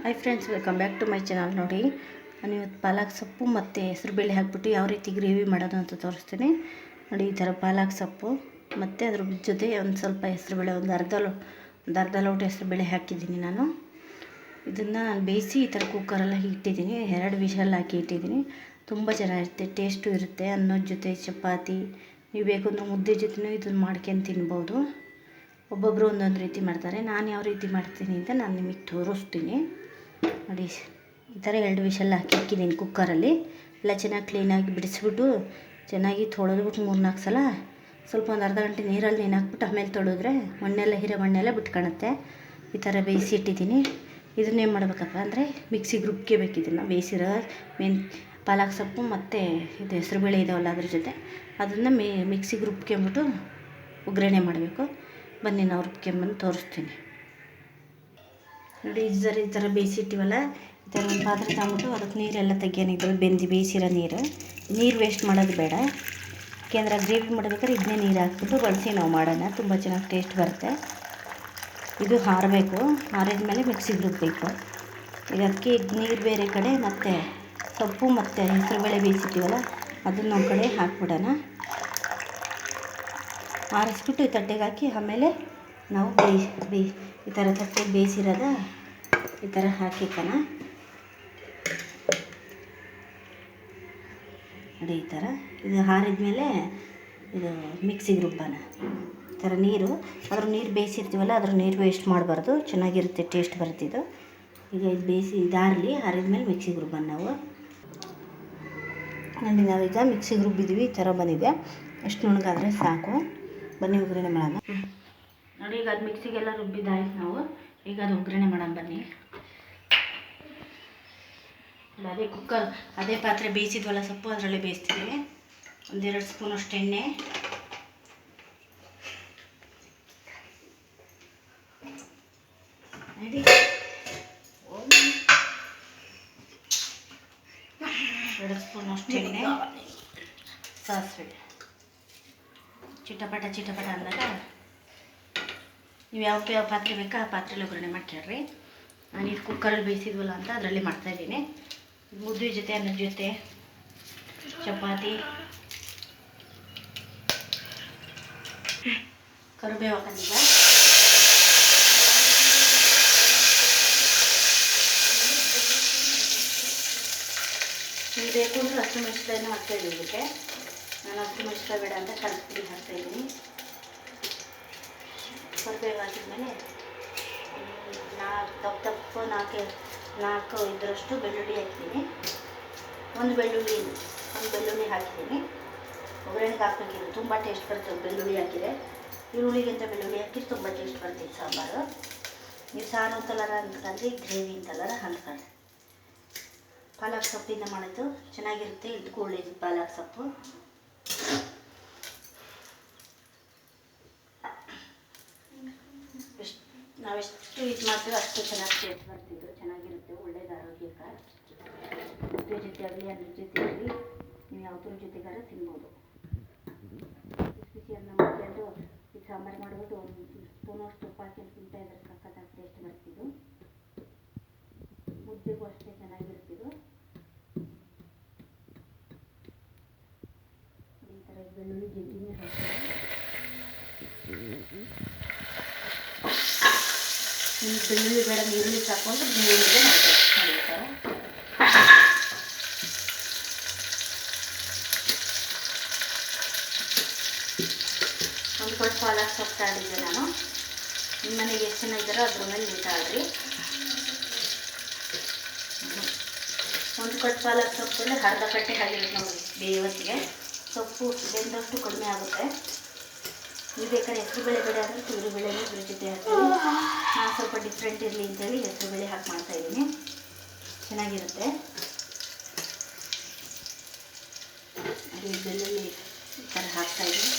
Hi friends, welcome back to my channel. ನೋಡಿ, ನಾನು ಇವತ್ತು ಪಾಲಕ್ ಸೊಪ್ಪು ಮತ್ತು ಹೆಸರುಬೇಳೆ ಹಾಕ್ಬಿಟ್ಟು ಯಾವ ರೀತಿ ಗ್ರೇವಿ ಮಾಡೋದು ಅಂತ ತೋರಿಸ್ತೀನಿ. ನೋಡಿ, ಈ ಥರ ಪಾಲಕ್ ಸೊಪ್ಪು ಮತ್ತು ಅದ್ರ ಜೊತೆ ಒಂದು ಸ್ವಲ್ಪ ಹೆಸರುಬೇಳೆ, ಒಂದು ಅರ್ಧ ಲೋಟ ಹೆಸರುಬೇಳೆ ಹಾಕಿದ್ದೀನಿ. ಇದನ್ನು ನಾನು ಬೇಯಿಸಿ ಈ ಥರ ಕುಕ್ಕರೆಲ್ಲ ಇಟ್ಟಿದ್ದೀನಿ. 2 ವಿಷಲ್ ಹಾಕಿ ಇಟ್ಟಿದ್ದೀನಿ. ತುಂಬ ಚೆನ್ನಾಗಿರುತ್ತೆ, ಟೇಸ್ಟು ಇರುತ್ತೆ. ಅನ್ನದ ಜೊತೆ ಚಪಾತಿ, ನೀವು ಬೇಕಂದ್ರೆ ಮುದ್ದೆ ಜೊತೆನೂ ಇದನ್ನು ಮಾಡ್ಕೊಂಡು ತಿನ್ಬೋದು. ಒಬ್ಬೊಬ್ಬರು ಒಂದೊಂದು ರೀತಿ ಮಾಡ್ತಾರೆ. ನಾನು ಯಾವ ರೀತಿ ಮಾಡ್ತೀನಿ ಅಂತ ನಾನು ನಿಮಗೆ ತೋರಿಸ್ತೀನಿ. ನೋಡಿ, ಈ ಥರ 2 ವಿಷಲ್ ಹಾಕಿದ್ದೀನಿ ಕುಕ್ಕರಲ್ಲಿ. ಎಲ್ಲ ಚೆನ್ನಾಗಿ ಕ್ಲೀನಾಗಿ ಬಿಡಿಸ್ಬಿಟ್ಟು ಚೆನ್ನಾಗಿ ತೊಳೆದ್ಬಿಟ್ಟು 3-4 ಸಲ ಸ್ವಲ್ಪ ಒಂದು ಅರ್ಧ ಗಂಟೆ ನೀರಲ್ಲಿ ನೆನೆ ಹಾಕ್ಬಿಟ್ಟು ಆಮೇಲೆ ತೊಳೆದ್ರೆ ಮಣ್ಣೆಲ್ಲ ಬಿಟ್ಕೊಳುತ್ತೆ. ಈ ಥರ ಬೇಯಿಸಿ ಇಟ್ಟಿದ್ದೀನಿ. ಇದನ್ನೇನು ಮಾಡಬೇಕಪ್ಪ ಅಂದರೆ ಮಿಕ್ಸಿಗೆ ರುಬ್ಕೋಬೇಕು. ಇದನ್ನು ಬೇಯಿಸಿರೋ ಪಾಲಕ್ ಸೊಪ್ಪು ಮತ್ತು ಇದು ಹೆಸರುಬೇಳೆ ಇದಾವಲ್ಲ ಅದ್ರ ಜೊತೆ ಅದನ್ನು ಮಿಕ್ಸಿಗೆ ರುಬ್ಕೊಂಬಿಟ್ಟು ಒಗ್ಗರಣೆ ಮಾಡಬೇಕು. ಬನ್ನಿ, ನಾವು ರುಬ್ಕೊಂಬಂದು ತೋರಿಸ್ತೀನಿ. ನೋಡಿ, ಈ ಥರ ಬೇಯಿಸಿಟ್ಟಿವಲ್ಲ, ಈ ಥರ ಒಂದು ಪಾತ್ರೆ ತಗೊಂಬಿಟ್ಟು ಅದಕ್ಕೆ ನೀರೆಲ್ಲ ತೆಗಿಯೋನಿದ್ರಲ್ಲಿ ಬೇಯಿಸಿರೋ ನೀರು ವೇಸ್ಟ್ ಮಾಡೋದು ಬೇಡ. ಯಾಕೆಂದ್ರೆ ಗ್ರೇವಿ ಮಾಡಬೇಕಾದ್ರೆ ಇದನ್ನೇ ನೀರು ಹಾಕ್ಬಿಟ್ಟು ಬಳಸಿ ನಾವು ಮಾಡೋಣ. ತುಂಬ ಚೆನ್ನಾಗಿ ಟೇಸ್ಟ್ ಬರುತ್ತೆ. ಇದು ಆರಬೇಕು. ಆರಿದ ಮೇಲೆ ಮಿಕ್ಸಿಗೆ ರುಬ್ಬಬೇಕು. ಇದಕ್ಕೆ ನೀರು ಬೇರೆ ಕಡೆ ಮತ್ತು ಸೊಪ್ಪು ಮತ್ತು ಹೆಸರುಬೇಳೆ ಬೇಯಿಸಿಟ್ಟಿವಲ್ಲ ಅದನ್ನು ಒಂದು ಕಡೆ ಹಾಕ್ಬಿಡೋಣ. ಆರಿಸ್ಬಿಟ್ಟು ಈ ತಟ್ಟೆಗೆ ಹಾಕಿ ಆಮೇಲೆ ನಾವು ಈ ಥರ ತಟ್ಟೆಗೆ ಬೇಯಿಸಿರೋದ ಈ ಥರ ಹಾಕಿಕಣ. ನೋಡಿ, ಈ ಥರ ಇದು ಆರಿದ ಮೇಲೆ ಇದು ಮಿಕ್ಸಿಗೆ ರುಬ್ಬೋಣ. ಈ ಥರ ಅದ್ರ ನೀರು ಬೇಯಿಸಿರ್ತೀವಲ್ಲ ಅದ್ರ ನೀರು ವೇಸ್ಟ್ ಮಾಡಬಾರ್ದು. ಚೆನ್ನಾಗಿರುತ್ತೆ, ಟೇಸ್ಟ್ ಬರುತ್ತೆ. ಈಗ ಇದು ಬೇಯಿಸಿ ಇದಾರಲಿ, ಆರಿದ ಮೇಲೆ ಮಿಕ್ಸಿಗೆ ರುಬ್ಬೋಣ ನಾವು. ನೋಡಿ, ನಾವೀಗ ಮಿಕ್ಸಿಗೆ ರುಬ್ಬಿದ್ವಿ. ಈ ಥರ ಬಂದಿದೆ. ಅಷ್ಟು ನುಣ್ಣಗಾದರೆ ಸಾಕು. ಬನ್ನಿ, ಒಗ್ಗರಣೆ ಮಾಡೋಣ. ನೋಡಿ, ಈಗ ಅದು ಮಿಕ್ಸಿಗೆಲ್ಲ ರುಬ್ಬಿದ್ದಾಯ್ತು. ನಾವು ಈಗ ಅದು ಒಗ್ಗರಣೆ ಮಾಡೋಣ ಬನ್ನಿ. ಅದೇ ಪಾತ್ರೆ ಬೇಯಿಸಿದ್ವಲ್ಲ ಸೊಪ್ಪು, ಅದರಲ್ಲೇ ಬೇಯಿಸ್ತೀವಿ. 1-2 ಸ್ಪೂನಷ್ಟು ಎಣ್ಣೆ, ನೋಡಿ 2 ಸ್ಪೂನಷ್ಟು ಎಣ್ಣೆ, ಸಾಸಿವೆ ಚಿಟಪಟ ಅಂದಾಗ ನೀವು ಯಾವ ಪಾತ್ರೆ ಬೇಕೋ ಆ ಪಾತ್ರೆಯಲ್ಲಿ ಒಗ್ಗರಣೆ ಮಾಡ್ಕೊಳ್ರಿ. ನಾನು ಇದು ಕುಕ್ಕರಲ್ಲಿ ಬೇಯಿಸಿದ್ವಲ್ಲ ಅಂತ ಅದರಲ್ಲಿ ಮಾಡ್ತಾಯಿದ್ದೀನಿ. ಮುದ್ದೆ ಜೊತೆ, ಅನ್ನದ ಜೊತೆ, ಚಪಾತಿ, ಕರಿಬೇವು ಹಾಕಿದ. ನೀವು ಬೇಕು ಅಂದರೆ ಹಸಿಮೆಣಸಿನಕಾಯಿನೂ ಹಾಕ್ತಾಯಿದ್ದೀನಿ. ಇದಕ್ಕೆ ನಾನು ಹಸಿಮೆಣಸಿನಕಾಯಿ ಬೇಡ ಅಂತ ಕರಿಬೇವು ಹಾಕ್ತಾಯಿದ್ದೀನಿ. ಕರಿಬೇವು ಹಾಕಿದ್ಮೇಲೆ ನಾಲ್ಕು ಇದರಷ್ಟು ಬೆಳ್ಳುಳ್ಳಿ ಹಾಕಿದ್ದೀನಿ. ಒಂದು ಬೆಳ್ಳುಳ್ಳಿ ಹಾಕಿದ್ದೀನಿ. ಒಗ್ಗರಣೆಗೆ ಹಾಕಬೇಕಿದ್ದು ತುಂಬ ಟೇಸ್ಟ್ ಬರುತ್ತೆ. ಬೆಳ್ಳುಳ್ಳಿ ಹಾಕಿದರೆ ಈರುಳ್ಳಿಗಿಂತ ಬೆಳ್ಳುಳ್ಳಿ ಹಾಕಿದ್ರೆ ತುಂಬ ಟೇಸ್ಟ್ ಬರ್ತದೆ ಸಾಂಬಾರು. ನೀವು ಸಾರು ಅಂತಲಾರ ಅಂದ್ಕೊಂಡ್ರಿ, ಗ್ರೇವಿ ಅಂತಲಾರ ಅಂದ್ಕೊಂಡ್ರಿ. ಪಾಲಕ್ ಸೊಪ್ಪಿಂದ ಮಾಡೋದು ಚೆನ್ನಾಗಿರುತ್ತೆ. ಇದಕ್ಕೂ ಒಳ್ಳೆಯದು ಪಾಲಕ್ ಸೊಪ್ಪು. ನಾವೆಷ್ಟು ಇದು ಮಾಡ್ತೀವೋ ಅಷ್ಟು ಚೆನ್ನಾಗಿ ಟೇಸ್ಟ್ ಬರ್ತಿದ್ದು, ಚೆನ್ನಾಗಿರುತ್ತೆ. ಒಳ್ಳೇದು ಆರೋಗ್ಯಕ್ಕೆ. ಮುದ್ದೆ ಜೊತೆ ಆಗಲಿ, ಅನ್ನದ ಜೊತೆ ಆಗಲಿ, ನೀವು ಯಾವುದ್ರ ಜೊತೆಗಾರ ತಿನ್ಬೋದು. ಬಿಸಿ ಅನ್ನ ಮಾಡ್ಕೊಂಡು ಈ ಸಾಂಬಾರು ಮಾಡಿಬಿಟ್ಟು 1 ಸ್ಪೂನಷ್ಟು ತುಪ್ಪ ಹಾಕಿ ತಿಂತಾಯಿದ್ರೆ ಸಖತ್ತಾಗಿ ಟೇಸ್ಟ್ ಬರ್ತಿದ್ದು. ಮುದ್ದೆಗೂ ಅಷ್ಟೇ ಚೆನ್ನಾಗಿರ್ತಿದ್ದು. ಈ ಥರ ಬೆಳ್ಳುಳ್ಳಿ ಜೊತೆನೇ ಹಾಕ್ತಾರೆ. ಬೆಳ್ಳುಳ್ಳಿ ಬೇಡ, ಈರುಳ್ಳಿ ಸಾಕೊಂಡು ಈರುಳ್ಳಿಗೆ ಮಾಡ್ತಾರೆ. ಒಂದು ಕೊಟ್ಟು ಪಾಲಕ್ ಸೊಪ್ಪು ತಾಳಿದ್ದೆ ನಾನು. ನಿಮ್ಮ ಮನೆಗೆ ಎಷ್ಟು ಜನ ಇದ್ದಾರೋ ಅದ್ರ ಮೇಲೆ ನೀವು ತಾಳ್ರಿ. ಒಂದು ಕೊಟ್ಟು ಪಾಲಕ್ ಸೊಪ್ಪಲ್ಲಿ ಅರ್ಧ ಕಟ್ಟೆ ಆಗಿರುತ್ತೆ ನೋಡಿ. ಬೇವತ್ತಿಗೆ ಸೊಪ್ಪು ಬೆಂದಷ್ಟು ಕಡಿಮೆ ಆಗುತ್ತೆ. ನೀವು ಬೇಕಾದ್ರೆ ಹೆಸರುಬೇಳೆ ಬೇಡ ಅಂದರೆ ತೊಗರಿಬೇಳೆನೂ ಇದ್ರ ಜೊತೆ ಹಾಕ್ತೀನಿ. ನಾನು ಸ್ವಲ್ಪ ಡಿಫ್ರೆಂಟ್ ಇರಲಿ ಅಂತೇಳಿ ಹೆಸರುಬೇಳೆ ಹಾಕಿ ಮಾಡ್ತಾಯಿದ್ದೀನಿ. ಚೆನ್ನಾಗಿರುತ್ತೆ. ಅದು ಬೆಳ್ಳುಳ್ಳಿ ಈ ಥರ ಹಾಕ್ತಾಯಿದ್ದೀನಿ.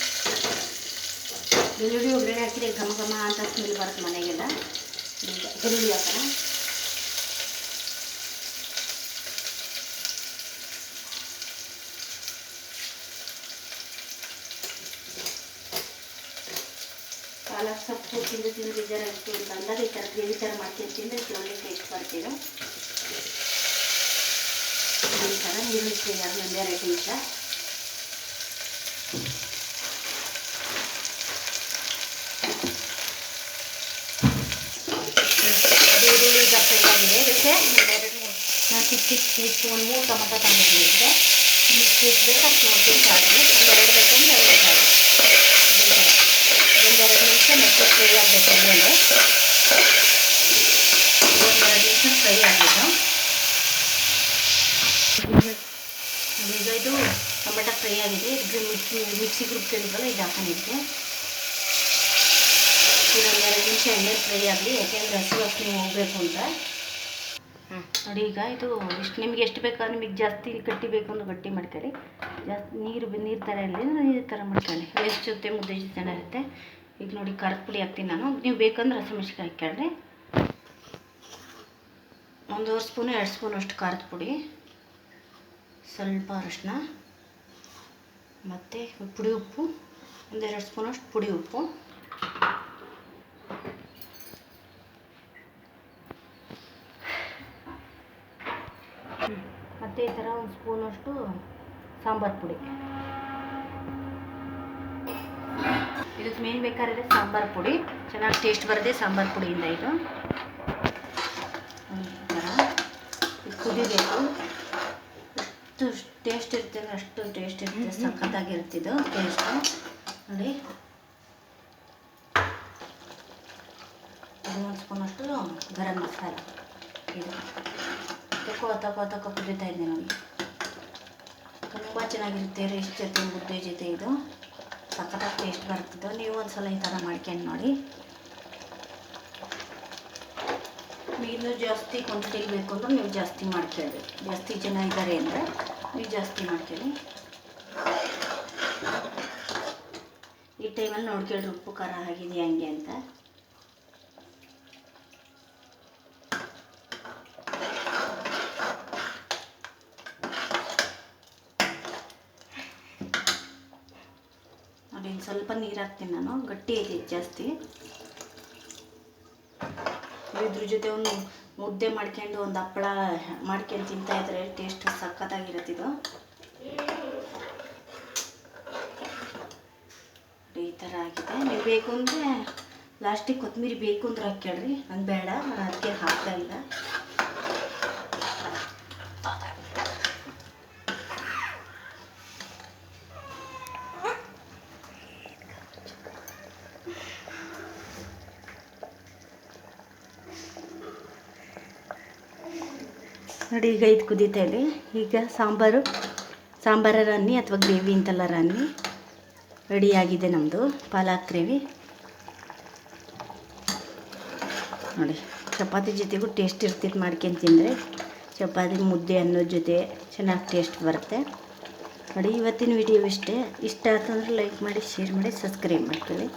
ಬೆಳ್ಳುಳ್ಳಿ ಒಗ್ಗರಣೆ ಹಾಕಿದ್ರೆ ಘಮ ಅಂತ ಸ್ಮೆಲ್ ಬರುತ್ತೆ ಮನೆಗೆಲ್ಲ. ಬೆಳ್ಳುಳ್ಳಿ ಹಾಕೋಣ. ಪಾಲಕ್ ಸೊಪ್ಪು ತಿಂದು ಬೇಜಾರಾಗಿತ್ತು ಅಂತ ಅಂದಾಗ ಈ ಥರ ಗ್ರೇವಿ ಥರ ಮಾಡ್ತೀನಿ ತಿಂದರೆ ಒಳ್ಳೆ ಟೇಸ್ಟ್ ಬರ್ತೀವಿ. ಈ ಥರ ನೀರುಳ್ಳಿ ಫ್ರೈ ಆಗಿ ಒಂದೆರಡು ನಿಮಿಷ ಈರುಳ್ಳಿ ಈಗ ಫ್ರೈ ಆಗಿದೆ. ಇದಕ್ಕೆ ನಾನು ಚಿಕ್ಕ ಸ್ಪೂನ್ 3 ಟೊಮೊಟೊ ತಗೊಂಡಿದ್ದೀನಿ. ಇದಕ್ಕೆ ಎಷ್ಟು ಬೇಕು ಅಷ್ಟು ನೋಡ್ತೀನಿ ಆಗಿದೆ. ಎರಡು ಬೇಕಂದ್ರೆ ಎರಡು ಬೇಕಾಗುತ್ತೆ. ಒಂದೆರಡು ನಿಮಿಷ ಮತ್ತೆ ಫ್ರೈ ಆಗಬೇಕು. ಆಮೇಲೆ ಒಂದೆರಡು ನಿಮಿಷ ಫ್ರೈ ಆಗಬೇಕು. ಈಗ ಇದು ಟೊಮೆಟೊ ಫ್ರೈ ಆಗಿದೆ. ಇದು ಮಿಕ್ಸಿ ರುಬ್ಕೊಂಡಿದ್ವಲ್ಲ ಇದು ಹಾಕೊಂಡಿದ್ದೆ. ಇದೊಂದೆರಡು ನಿಮಿಷ ಎಣ್ಣೆ ಫ್ರೈ ಆಗಲಿ, ಯಾಕೆಂದರೆ ಹಸಿ ವಾಸನೆ ಹೋಗಬೇಕು ಅಂತ. ನೋಡಿ ಈಗ ಇದು ಇಷ್ಟು ನಿಮಗೆ ಎಷ್ಟು ಬೇಕಾದ್ರೆ ನಿಮಗೆ ಜಾಸ್ತಿ ಗಟ್ಟಿ ಬೇಕು ಅಂದ್ರೆ ಗಟ್ಟಿ ಮಾಡ್ಕೊಳ್ಳಿ, ಜಾಸ್ತಿ ನೀರು ಥರ ಇರಲಿ ನೀರು ಥರ ಮಾಡ್ಕೊಳ್ಳಿ. ರೈಸ್ ಜೊತೆ ಮುದ್ದೆ ಜೊತೆ ಚೆನ್ನಾಗಿರುತ್ತೆ. ಈಗ ನೋಡಿ ಖಾರದ ಪುಡಿ ಹಾಕ್ತೀನಿ ನಾನು. ನೀವು ಬೇಕಂದ್ರೆ ಹಸಿಮೆಣ್ಸಿನ್ಕಾಯಿ ಹಾಕ್ಕೊಳ್ಳಿ. 1 ಸ್ಪೂನು 2 ಸ್ಪೂನ್ ಅಷ್ಟು ಖಾರದ ಪುಡಿ, ಸ್ವಲ್ಪ ಅರಿಶಿನ, ಮತ್ತು ಪುಡಿ ಉಪ್ಪು 1-2 ಸ್ಪೂನಷ್ಟು ಪುಡಿ ಉಪ್ಪು, ಮತ್ತು ಈ ಥರ 1 ಸ್ಪೂನಷ್ಟು ಸಾಂಬಾರು ಪುಡಿ. ಇದಕ್ಕೆ ಮೇನ್ ಬೇಕಾದ್ರೆ ಸಾಂಬಾರು ಪುಡಿ ಚೆನ್ನಾಗಿ ಟೇಸ್ಟ್ ಬರದೆ ಸಾಂಬಾರು ಪುಡಿಯಿಂದ ಇದು ಈ ಥರ ಕುದಿಬೇಕು. ಎಷ್ಟು ಟೇಸ್ಟ್ ಇರುತ್ತೆ ಅಂದರೆ ಅಷ್ಟು ಟೇಸ್ಟ್ ಇರುತ್ತೆ, ಸಖತ್ತಾಗಿರ್ತಿದ್ದು ಟೇಸ್ಟು. ನೋಡಿ ಇದು 1 ಸ್ಪೂನಷ್ಟು ಗರಂ ಮಸಾಲ. ಇದು ತಕೋ ಕುದೀತಾ ಇದೆ ನೋಡಿ. ತುಂಬ ಚೆನ್ನಾಗಿರುತ್ತೆ ರೈಸ್ ಜೊತೆ ಮುದ್ದೆ ಜೊತೆ. ಇದು ಸಖತ್ತಾಗಿ ಟೇಸ್ಟ್ ಬರ್ತಿದ್ದು. ನೀವು ಒಂದು ಸಲ ಈ ಥರ ಮಾಡ್ಕೊಂಡು ನೋಡಿ. ನೀರು ಜಾಸ್ತಿ ಕ್ವಾಂಟಿಟಿ ಬೇಕು ಅಂದ್ರೆ ನೀವು ಜಾಸ್ತಿ ಮಾಡ್ಕೊಳ್ಳಿ. ಜಾಸ್ತಿ ಜನ ಇದ್ದಾರೆ ಅಂದರೆ ನೀವು ಜಾಸ್ತಿ ಮಾಡ್ಕೊಳ್ಳಿ. ಈ ಟೈಮಲ್ಲಿ ನೋಡ್ಕೊಳ್ಳಿ ಉಪ್ಪು ಖಾರ ಆಗಿದೆ ಹಂಗೆ ಅಂತ. ನೋಡಿ ಸ್ವಲ್ಪ ನೀರು ಹಾಕ್ತೀನಿ ನಾನು, ಗಟ್ಟಿ ಇದೆ ಜಾಸ್ತಿ. ಇದ್ರ ಜೊತೆ ಒಂದು ಮುದ್ದೆ ಮಾಡ್ಕೊಂಡು ಒಂದು ಹಪ್ಪಳ ಮಾಡ್ಕೊಂಡು ತಿಂತಾಯಿದ್ರೆ ಟೇಸ್ಟ್ ಸಖತ್ತಾಗಿರುತ್ತಿದ್ದು. ಈ ಥರ ಆಗಿದೆ. ನೀವು ಬೇಕು ಅಂದರೆ ಲಾಸ್ಟಿಗೆ ಕೊತ್ತಂಬರಿ ಬೇಕು ಅಂದ್ರೆ ಹಾಕ್ಕೊಳ್ರಿ. ನಂಗೆ ಬೇಡ, ನಾನು ಅದಕ್ಕೆ ಹಾಕ್ತಾ ಇಲ್ಲ. ನೋಡಿ ಈಗ ಇದು ಕುದೀತಾ ಇದೆ. ಈಗ ಸಾಂಬಾರ ರನ್ನಿ ಅಥವಾ ಗ್ರೇವಿ ಅಂತೆಲ್ಲ ರನ್ನಿ ರೆಡಿಯಾಗಿದೆ ನಮ್ಮದು ಪಾಲಕ್ ಗ್ರೇವಿ. ನೋಡಿ ಚಪಾತಿ ಜೊತೆಗೂ ಟೇಸ್ಟ್ ಇರ್ತಿತ್ತು ಮಾಡ್ಕೊಂಡು ತಿಂದರೆ. ಚಪಾತಿ ಮುದ್ದೆ ಅನ್ನೋದ್ರ ಜೊತೆ ಚೆನ್ನಾಗಿ ಟೇಸ್ಟ್ ಬರುತ್ತೆ. ನೋಡಿ ಇವತ್ತಿನ ವಿಡಿಯೋ ಇಷ್ಟ ಆಯ್ತು ಅಂದರೆ ಲೈಕ್ ಮಾಡಿ, ಶೇರ್ ಮಾಡಿ, ಸಬ್ಸ್ಕ್ರೈಬ್ ಮಾಡ್ಕೊಳ್ಳಿ.